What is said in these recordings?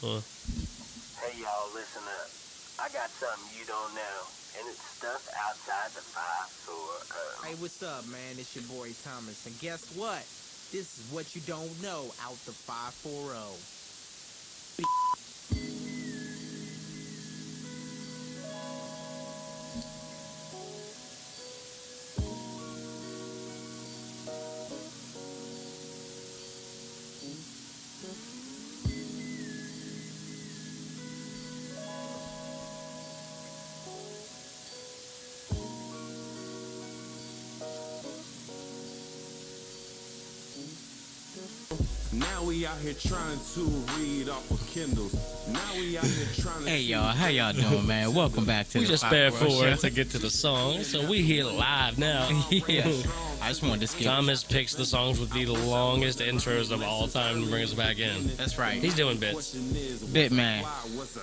Uh, Hey y'all, listen up. I got something you don't know, and it's stuff outside the 540. Hey, what's up, man? It's your boy Thomas, and guess what? This is what you don't know out the 540. Now we out here trying to read off of Kindles. Now we out here trying to. Hey y'all, how y'all doing, man? Welcome back to we the just Pop spare World forward Show. to get to the song, so we here live now. Yeah, I just wanted to skip. Thomas picks the songs with the longest intros of all time to bring us back in. That's right, He's doing bits. Bit man.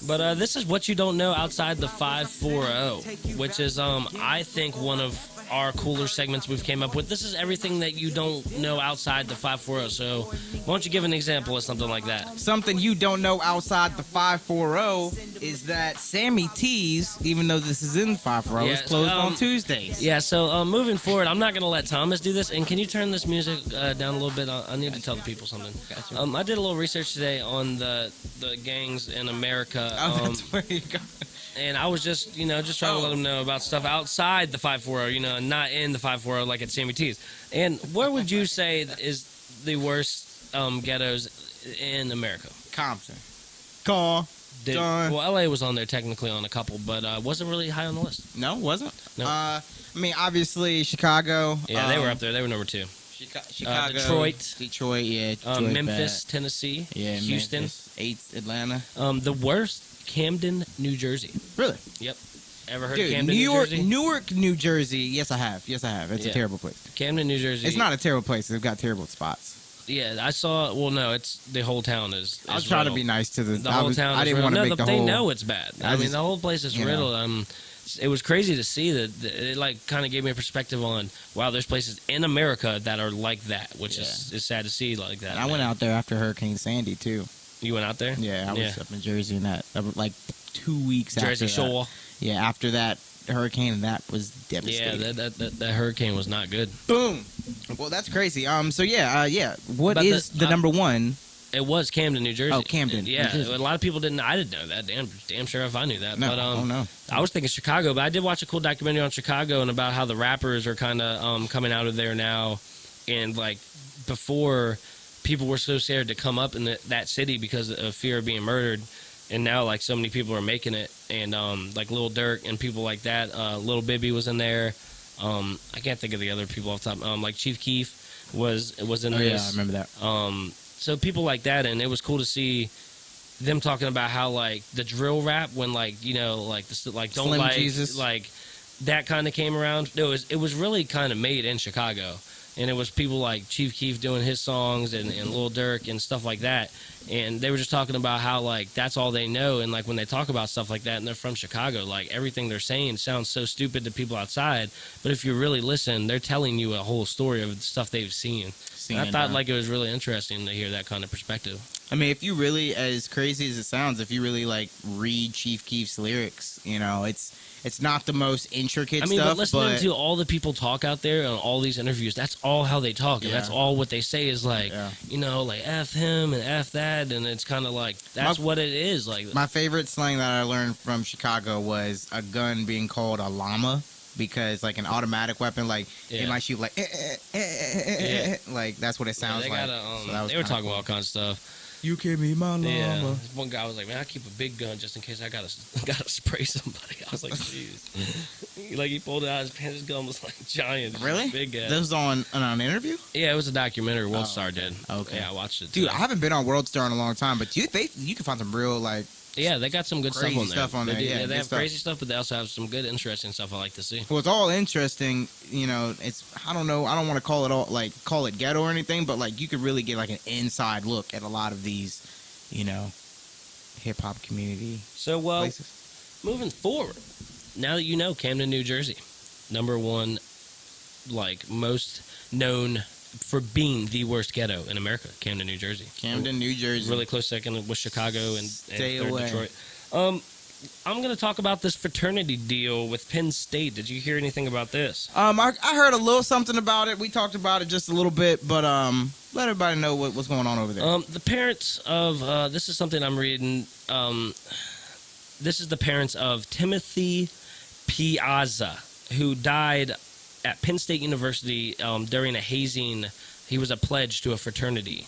But this is what you don't know outside the 540, which is I think one of our cooler segments we've came up with. This is everything that you don't know outside the 540. So why don't you give an example of something like that? Something you don't know outside the 540 is that Sammy T's, even though this is in the 540, is Yeah, closed on Tuesdays. Yeah, so moving forward, I'm not going to let Thomas do this. And can you turn this music down a little bit? I need to tell the people something. Gotcha. I did a little research today on the gangs in America. Oh, that's where you go. And I was just trying to let them know about stuff outside the 540, and not in the 540 like at Sammy T's. And where would you say is the worst ghettos in America? Compton. Well, LA was on there technically on a couple, but wasn't really high on the list. No, wasn't. No. I mean, obviously Chicago. Yeah, they were up there. They were number 2. Chicago, Detroit. yeah. Detroit, Memphis, Tennessee, yeah, Houston. Memphis, 8th, Atlanta. The worst, Camden, New Jersey. Really? Yep. Ever heard Dude, of Camden, New Jersey? Newark, New Jersey. Yes, I have. It's Yeah. a terrible place. Camden, New Jersey. It's not a terrible place. They've got terrible spots. Yeah, I saw. Well, no, it's the whole town is. I was trying to be nice to The whole town. I is didn't riddled. want to No, make the they whole. know it's bad. I mean, the whole place is you know. riddled. It was crazy to see that. It like kind of gave me a perspective on wow, there's places in America that are like that, which is sad to see like that. And I went out there after Hurricane Sandy too. You went out there? Yeah, I was up in Jersey and that like 2 weeks Jersey after Shore. that. Yeah, after that hurricane, and that was Yeah, devastating. that hurricane was not good. Boom. Well, that's crazy. So yeah. What But is the number one? It was Camden, New Jersey. Oh, Camden, Yeah, New Jersey. a lot of people didn't. I didn't know that. Damn sure if I knew that. No, but oh no. I was thinking Chicago, but I did watch a cool documentary on Chicago and about how the rappers are kind of coming out of there now, and like before, people were so scared to come up in that city because of fear of being murdered, and now like so many people are making it, and like Lil Durk and people like that. Lil Bibby was in there. I can't think of the other people off the top. Like Chief Keef was in Oh this. yeah, I remember that. So people like that, and it was cool to see them talking about how like the drill rap when like like this like don't Slim like Jesus. like that kind of came around. It was really kind of made in Chicago, and it was people like Chief Keef doing his songs and Lil Durk and stuff like that, and they were just talking about how like that's all they know, and like when they talk about stuff like that and they're from Chicago, like everything they're saying sounds so stupid to people outside, but if you really listen, they're telling you a whole story of the stuff they've seen. And I thought like it was really interesting to hear that kind of perspective. I mean, if you really, as crazy as it sounds, if you really like read Chief Keef's lyrics, it's not the most intricate I mean, stuff. but listening to all the people talk out there on all these interviews, that's all how they talk, and Yeah. that's all what they say is like, like F him and F that, and it's kind of like that's what it is. Like My favorite slang that I learned from Chicago was a gun being called a llama. Because like an automatic weapon, like it might shoot like, like that's what it sounds they like. Gotta, they were talking about all kinds of stuff. You can be my llama. Yeah, one guy was like, "Man, I keep a big gun just in case I gotta spray somebody." I was like, "Jeez!" Like he pulled it out his pants. His gun was like giant, Really? big guy. This was on an interview. Yeah, it was a documentary. World Star did. Okay. Yeah, I watched it. Dude, today. I haven't been on World Star in a long time, but you can find some real like. Yeah, they got some good Crazy stuff on there. stuff on there, yeah, they good have stuff. crazy stuff, but they also have some good, interesting stuff I like to see. Well, it's all interesting. It's I don't know. I don't want to call it ghetto or anything, but like you could really get like an inside look at a lot of these, hip hop community So, places. moving forward, now that you know Camden, New Jersey, number one, like most known for being the worst ghetto in America, Camden, New Jersey. Camden, New Jersey. Really close second with Chicago and Stay third away. Detroit. I'm going to talk about this fraternity deal with Penn State. Did you hear anything about this? I heard a little something about it. We talked about it just a little bit, but let everybody know what's going on over there. The parents of this is something I'm reading. This is the parents of Timothy Piazza, who died at Penn State University during a hazing. He was a pledge to a fraternity.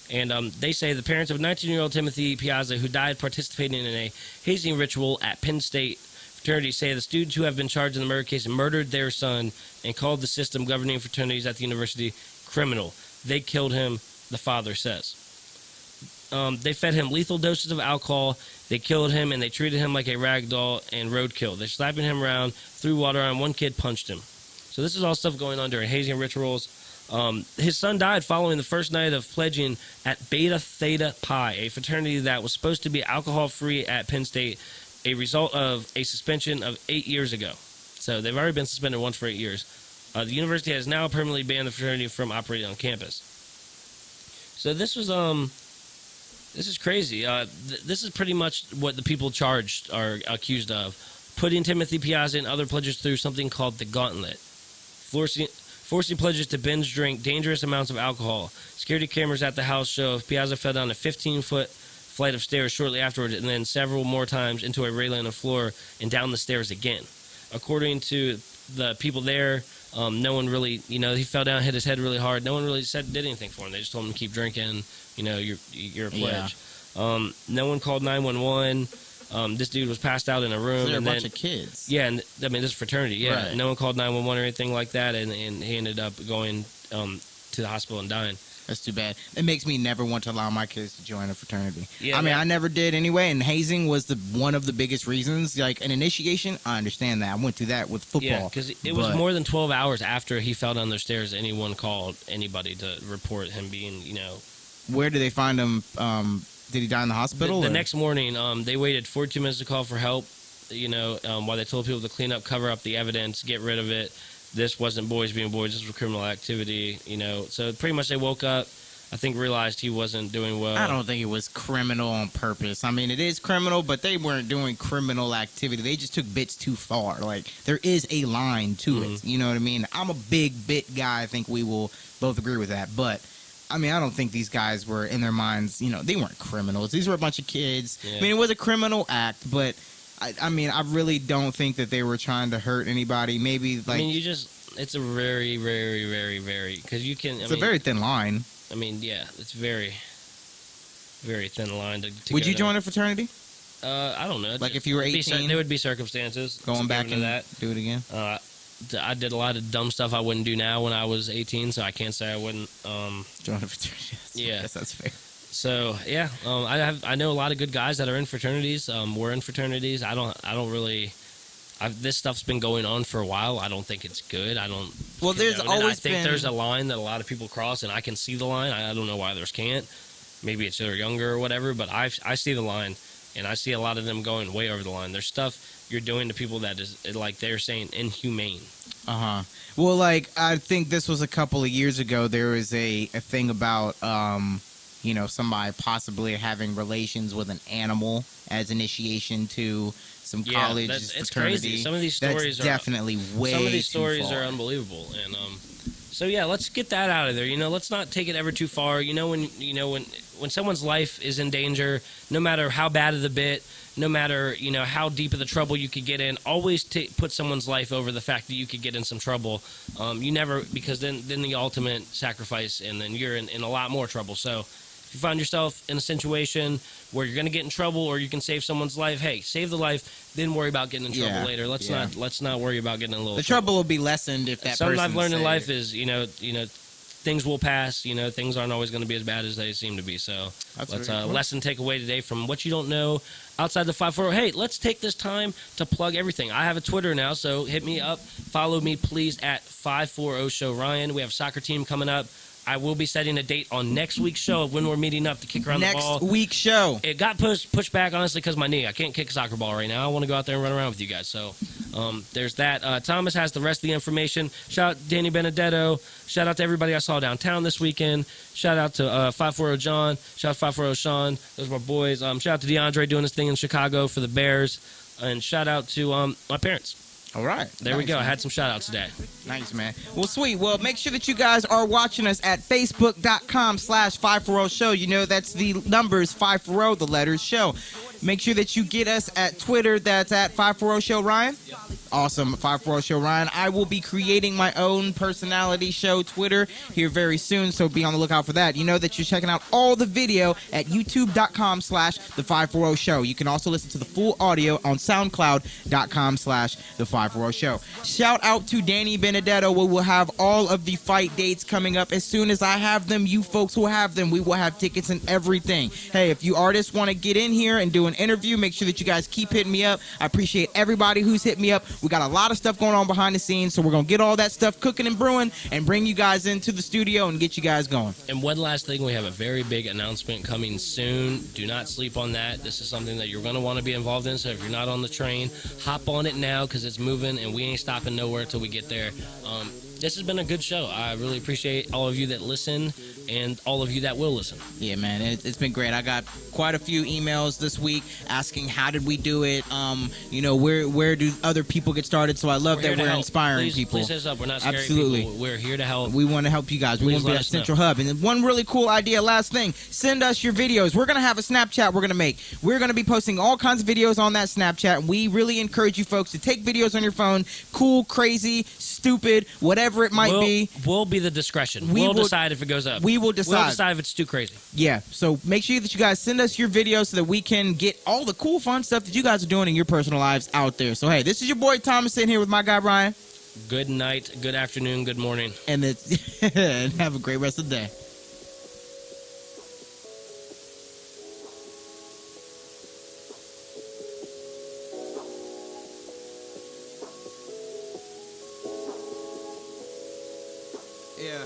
And they say the parents of 19-year-old Timothy Piazza, who died participating in a hazing ritual at Penn State fraternity, say the students who have been charged in the murder case murdered their son and called the system governing fraternities at the university criminal. They killed him, the father says. They fed him lethal doses of alcohol. They killed him, and they treated him like a rag doll and roadkill. They're slapping him around, threw water on him. One kid punched him. So this is all stuff going on during hazing rituals. His son died following the first night of pledging at Beta Theta Pi, a fraternity that was supposed to be alcohol-free at Penn State, a result of a suspension of 8 years ago. So they've already been suspended once for 8 years. The university has now permanently banned the fraternity from operating on campus. So this is crazy. This is pretty much what the people charged are accused of. Putting Timothy Piazza and other pledges through something called the gauntlet. Forcing pledges to binge drink dangerous amounts of alcohol. Security cameras at the house show Piazza fell down a 15-foot flight of stairs shortly afterwards, and then several more times into a railing on the floor and down the stairs again. According to the people there, no one really, he fell down, hit his head really hard. No one really did anything for him. They just told him to keep drinking. You're a pledge. Yeah. No one called 911. This dude was passed out in a room. So they're and a bunch of kids. Yeah, and I mean, this is fraternity. Yeah, Right. No one called 911 or anything like that, and he ended up going to the hospital and dying. That's too bad. It makes me never want to allow my kids to join a fraternity. Yeah, I mean, yeah. I never did anyway, and hazing was one of the biggest reasons. Like an initiation, I understand that. I went through that with football. Yeah, because it was more than 12 hours after he fell down the stairs. Anyone called anybody to report him being, Where did they find him? Did he die in the hospital? The or? next morning, they waited 42 minutes to call for help. While they told people to clean up, cover up the evidence, get rid of it. This wasn't boys being boys. This was criminal activity. So pretty much they woke up. I think realized he wasn't doing well. I don't think it was criminal on purpose. I mean, it is criminal, but they weren't doing criminal activity. They just took bits too far. Like, there is a line to it. You know what I mean? I'm a big bit guy. I think we will both agree with that. But, I mean, I don't think these guys were, in their minds, they weren't criminals. These were a bunch of kids. Yeah. I mean, it was a criminal act, but, I mean, I really don't think that they were trying to hurt anybody. Maybe, like... I mean, it's a very, very, very, very... Because you can... It's a very thin line. I mean, yeah, it's very, very thin line to Would you go join down. a fraternity? I don't know. Like if you were 18? There would be circumstances. Going back into and that. do it again? I did a lot of dumb stuff I wouldn't do now when I was 18, so I can't say I wouldn't. Join a fraternity. Yeah. I guess that's fair. So yeah, I know a lot of good guys that are in fraternities. We're in fraternities. I don't really. This stuff's been going on for a while. I don't think it's good. I don't. Well, there's condone it. always I think been- there's a line that a lot of people cross, and I can see the line. I don't know why others can't. Maybe it's they're younger or whatever, but I see the line, and I see a lot of them going way over the line. There's stuff you're doing to people that is, like they're saying, inhumane. Uh-huh. Well, like, I think this was a couple of years ago. There was a thing about, somebody possibly having relations with an animal as initiation to some college it's fraternity. crazy. Some of these stories That's definitely way Some of these too stories far. are unbelievable, and so yeah, let's get that out of there. Let's not take it ever too far. When someone's life is in danger, no matter how bad of the bit, no matter how deep of the trouble you could get in, always put someone's life over the fact that you could get in some trouble. You never, because then the ultimate sacrifice, and then you're in a lot more trouble. So if you find yourself in a situation where you're going to get in trouble, or you can save someone's life, hey, save the life, then worry about getting in trouble Yeah, later. Let's not worry about getting in a little The trouble will be lessened if that Something I've person's learned in saved. life is, things will pass. Things aren't always going to be as bad as they seem to be. So That's let's very cool. lesson take away today from what you don't know outside the 540. Hey, let's take this time to plug everything. I have a Twitter now, so hit me up. Follow me, please, at 540 Show Ryan. We have a soccer team coming up. I will be setting a date on next week's show of when we're meeting up to kick around the ball. Next week's show. It got pushed back, honestly, because my knee. I can't kick a soccer ball right now. I want to go out there and run around with you guys. So There's that. Thomas has the rest of the information. Shout out Danny Benedetto. Shout out to everybody I saw downtown this weekend. Shout out to 540 John. Shout out to 540 Sean. Those are my boys. Shout out to DeAndre doing his thing in Chicago for the Bears. And shout out to my parents. All right. There we Nice, go. man. I had some shout outs today. Nice, man. Well, sweet. Well, make sure that you guys are watching us at facebook.com/540 show. You know, that's the numbers 540, the letters show. Make sure that you get us at Twitter. That's at 540 show, Ryan. Awesome. 540 show, Ryan. I will be creating my own personality show Twitter here very soon, so be on the lookout for that. You know that you're checking out all the video at youtube.com/the 540 show. You can also listen to the full audio on soundcloud.com/the 540 show. Shout out to Danny Benedetto. We will have all of the fight dates coming up. As soon as I have them, you folks will have them. We will have tickets and everything. Hey, if you artists want to get in here and do an interview, make sure that you guys keep hitting me up. I appreciate everybody who's hit me up. We got a lot of stuff going on behind the scenes, so we're going to get all that stuff cooking and brewing and bring you guys into the studio and get you guys going. And one last thing, we have a very big announcement coming soon. Do not sleep on that. This is something that you're going to want to be involved in, so if you're not on the train, hop on it now because it's moving and we ain't stopping nowhere till we get there. This has been a good show. I really appreciate all of you that listen and all of you that will listen. Yeah, man, it's been great. I got quite a few emails this week asking how did we do it. You know, where do other people get started? So I love that we're inspiring people. Please hit us up. We're not scary Absolutely. people. We're here to help. We want to help you guys. We want Please to be let that us know. central hub. And then one really cool idea, last thing, send us your videos. We're going to have a Snapchat we're going to make. We're going to be posting all kinds of videos on that Snapchat. And we really encourage you folks to take videos on your phone. Cool, crazy, stupid, whatever it might be. We'll be the discretion. We We'll will- decide if it goes up. We will decide. We'll decide if it's too crazy. Yeah, so make sure that you guys send us your videos so that we can get all the cool, fun stuff that you guys are doing in your personal lives out there. So, hey, this is your boy Thomas sitting here with my guy Ryan. Good night, good afternoon, good morning. And, and have a great rest of the day. Yeah.